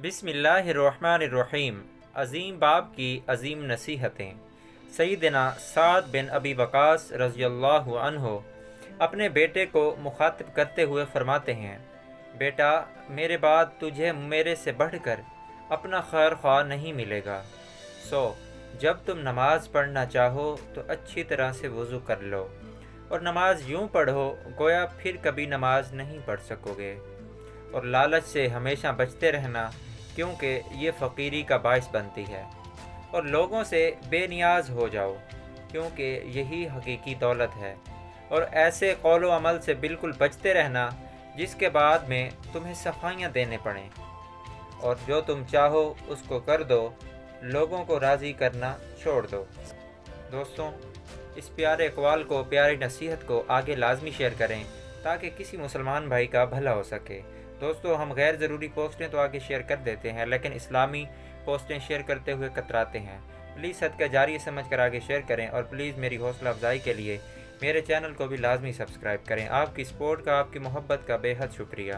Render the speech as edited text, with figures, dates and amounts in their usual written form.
بسم اللہ الرحمن الرحیم۔ عظیم باپ کی عظیم نصیحتیں۔ سیدنا سعد بن ابی وقاص رضی اللہ عنہ اپنے بیٹے کو مخاطب کرتے ہوئے فرماتے ہیں، بیٹا میرے بعد تجھے میرے سے بڑھ کر اپنا خیر خواہ نہیں ملے گا، جب تم نماز پڑھنا چاہو تو اچھی طرح سے وضو کر لو اور نماز یوں پڑھو گویا پھر کبھی نماز نہیں پڑھ سکو گے، اور لالچ سے ہمیشہ بچتے رہنا کیونکہ یہ فقیری کا باعث بنتی ہے، اور لوگوں سے بے نیاز ہو جاؤ کیونکہ یہی حقیقی دولت ہے، اور ایسے قول و عمل سے بالکل بچتے رہنا جس کے بعد میں تمہیں صفائیاں دینے پڑیں، اور جو تم چاہو اس کو کر دو، لوگوں کو راضی کرنا چھوڑ دو۔ دوستوں، اس پیارے اقوال کو، پیاری نصیحت کو آگے لازمی شیئر کریں تاکہ کسی مسلمان بھائی کا بھلا ہو سکے۔ دوستو، ہم غیر ضروری پوسٹیں تو آگے شیئر کر دیتے ہیں لیکن اسلامی پوسٹیں شیئر کرتے ہوئے کتراتے ہیں۔ پلیز صدقہ جاری سمجھ کر آگے شیئر کریں، اور پلیز میری حوصلہ افزائی کے لیے میرے چینل کو بھی لازمی سبسکرائب کریں۔ آپ کی سپورٹ کا، آپ کی محبت کا بے حد شکریہ۔